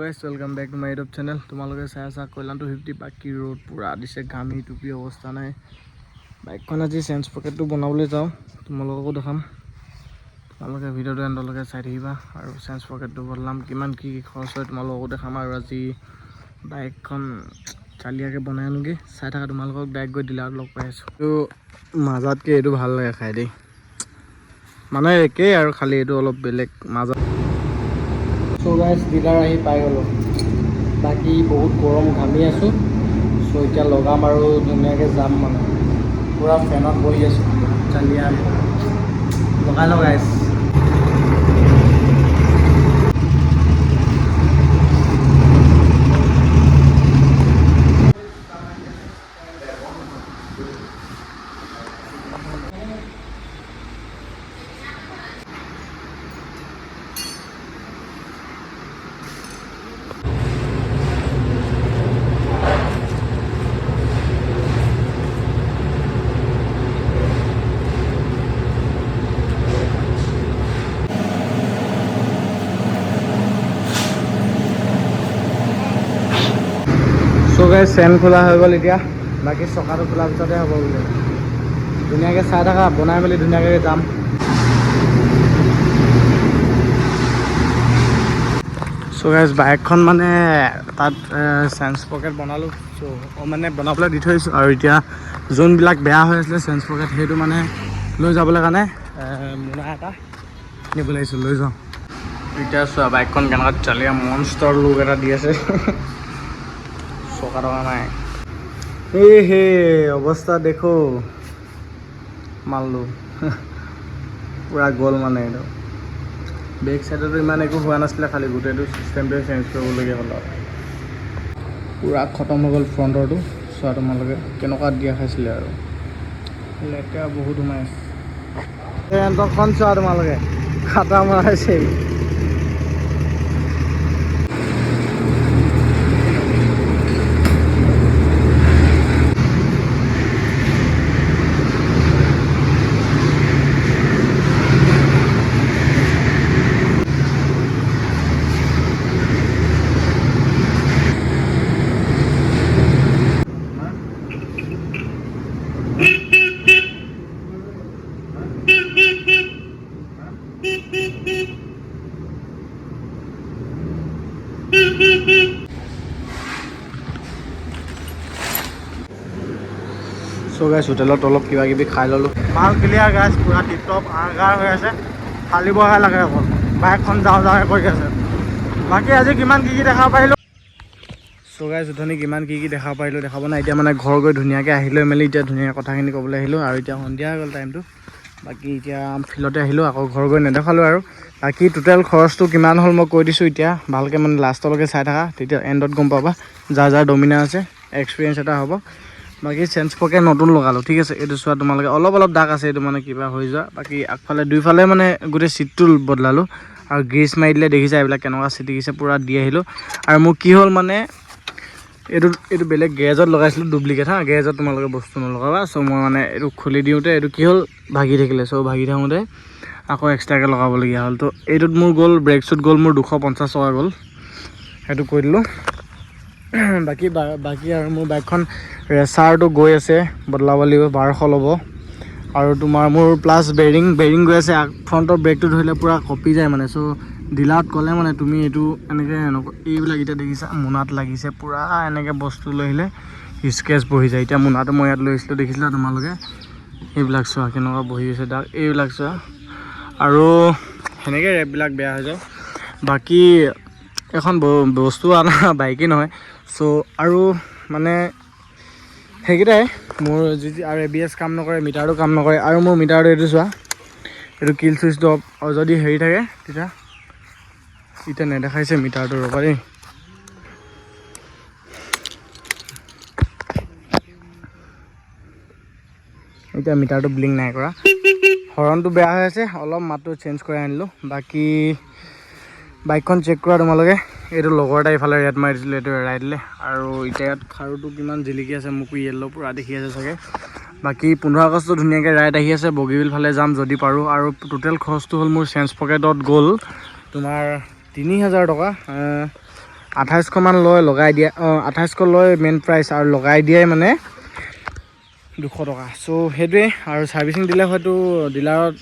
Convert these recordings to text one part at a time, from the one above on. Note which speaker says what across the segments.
Speaker 1: Welcome back to my YouTube channel. तुम्हारे चाय आसा कल्याण 50 बाकी रोड पूरा दिसे घामी टुपी अवस्था ना बाइकन आज सेन्स पकेट बनाबले जाओ तुम्हारे देखाम तुम्हारे भिडिओ एंडलके चाई थकिबा और सेन्स पकेट बदलाम किमान की खरच है तुम्हारे देखाम और आज बाइकन चालियाके बनाई आनुगे चाई थका तुम्हारे डाइरेक्ट गई डिलार लग पाई तो मजातके ये ভাল लगे खाई दे माने एके और खाली ये अलग बेलेग मजा। सो गाइस डिलार आহি পাই গলো बाकी बहुत गरम घामी आसो सो इतना लगाम और धुनियाके जाम माने पूरा फैनत बहि आसो चालिया लगा लो गाइस। सो गाइस चेन खोला हो गल इतना बाकी चकाটো खोला पिछते हम बोले धुनियाके चाई थका बनाई मेली धुनियाके जाम। सो गाइस बाइकखन माने तात सेन्स पकेट बनालो सो माने बनाबले दी थैसो और इतना जोनबिलाक बेया হৈ আছিল सेन्स पकेट हेतु माने লৈ যাবলৈ কাৰণে মুনা এটা নিবলৈ আহিছো লৈ যাও। এতিয়া চোৱা বাইকখন কেনেকৈ চালিয়া মনস্টাৰ লুক এটা দি আছে চকা টকা নাই हे अवस्था देखो मालू पूरा गोल माने बेक साइड इमान एक हुआ नाছিলে खाली गोटे सिस्टम चेंज करबलगिया हल पूरा खत्म हो गल फ्रंटर चुआ तुम्हारे केनेकुवा दिया खाइছিলে और लेटेरा बहुत सोमाई एंटरखन चुआ तुम्हारे खाता माराइছে। सो गाइस होटेलत अलग किबा किबि खाई ललो माल क्लियर गाइस पूरा टिप टप आगार हो আছে खाली बहा लगे अकल बाइकखन जाओ जाओ कर আছে बाकी आज किमान की देखा पाइलो। सो गाइस उठनी किमान की देखा पाइलो देखाब ना इतना माने घर गई धुनियाके आहिलो मेली इतना धुनिया कथाखिनि कबले आहिलो और इतना सन्धिया गल टाइमটো बाकी इतना फिल्डते आहिलो आको घर गई नेदेखालो और बाकी टोटल खरचটো किमान हल मैं কৈ দিছো इतना भालके माने लास्टलके चाई थाका तेतिया एंडत गम पाबा जार जार डोमिना আছে एक्सपिरियेन्स এটা হ'ব। बाकी सेन्स पकेट नतुन लगालो ठीक है ये चुआ तुम्हारे अलग अलग दाग आसे माने क्या हो जा बाकी आगफाले दुईफाले माने गोटे सीटटो बदलालो और ग्रीस मारि दिले देखिसा एबिलाक केनेकुवा सिटिकिसे पूरा दी आहिलो और मोर की हल माने ये बेलेग गेरेजत लगाइছিলো डुप्लिकेट हाँ गेरेजत तुम्हारे बस्तु नलगाबा सो मैं माने ये खुली दिउते ये की हल भागी থাকিলে सो भागी थाकोते आको एक्सट्राके लगाबलगिया हल तो एटुत मोर गल ब्रेक सुट गल मोर 250 टका गल हेतु কৈ दिलो। बाकी बाकी और मोर बाइकखन रेसार तो गई आसे बदलाब लागिब 1200 लब और तुमार मोर प्लस बेरिंग गई आसे फ्रंटर ब्रेक तो धरले पूरा कपि जाए माने सो डिलात कले माने तुम ये एबिलाक इतना देखिसा मुनात लगिसे पूरा एनेके बस्तु लैले स्केच बहि जाए इतना मुनातो मैं यात लैसिलो देखिছিলা तुम्हारे এইবিলাক चुआ केनेकुवा बहि আছে दाग এইবিলাক चुआ और सेनेके रेपबिलाक बेया हो जाए बाकी এখন বস্তু আনা বাইকে নহয় सो और माने সেইকেইটাই मोर जी और ABS काम नकरे मीटारो काम नकरे और मोर मीटार ये चुआ ये किल सुइच अफ और जदि हेरी थाके तिता इतना नेदेखाइसे मीटारটো रबा देই इतना मीटारটো ब्लिंक নাই কৰা हरणটো বেয়া হৈ আছে অলপ মাত্ৰ চেঞ্জ কৰি আনিলো। बाकी बाइकखन चेक करा तुम्हारे ये लगर এটা इफाले रेड मारि दिले ये एराइ दिले और इतना खारुটো किमान जिलिकी আছে मोको येल्लो पूरा देखि আছে सके बाकी 15 আগষ্ট धुनियाके राइड आहि আছে बगीबिल फाले जाम जदि पारो और टोटल खरचটো हल मोर सेन्स पकेटत गल तुम्हार 3000 टका 2800 মান লয় লগাই দিয়া 2800 লয় মেইন প্ৰাইচ আৰু লগাই দিয়াই মানে 200 টকা চ' সেইটোৱে আৰু ছাৰ্ভিচিং দিলে হয়তো ডিলাৰত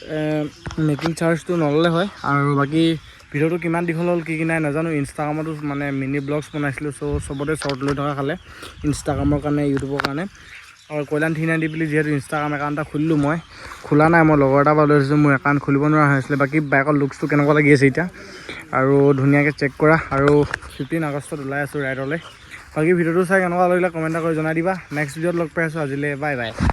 Speaker 1: মেকিং চাৰ্জটো নল'লে হয় আৰু বাকী ভিডিঅ'টো কিমান দীঘল হ'ল কি নাই নাজানো ইনষ্টাগ্ৰামতো মানে মিনি ব্লগছ বনাইছিলোঁ চ' চবতে শ্বৰ্ট লৈ থকা খালে ইনষ্টাগ্ৰামৰ কাৰণে ইউটিউবৰ কাৰণে আৰু কল্যাণ 390 বুলি যিহেতু ইনষ্টাগ্ৰাম একাউণ্ট এটা খুলিলোঁ মই খোলা নাই মই লগৰ এটা পৰা লৈছোঁ মোৰ একাউণ্ট খুলিব নোৱাৰা হৈছিলে বাকী বাইকৰ লুকছটো কেনেকুৱা লাগি আছে এতিয়া আৰু ধুনীয়াকৈ চেক কৰা আৰু 15 আগষ্টত ওলাই আছোঁ ৰাইডলৈ বাকী ভিডিঅ'টো চাই কেনেকুৱা লাগিলে কমেণ্ট কৰি জনাই দিবা নেক্সট ভিডিঅ'ত লগ পাই আছোঁ আজিলৈ বাই বাই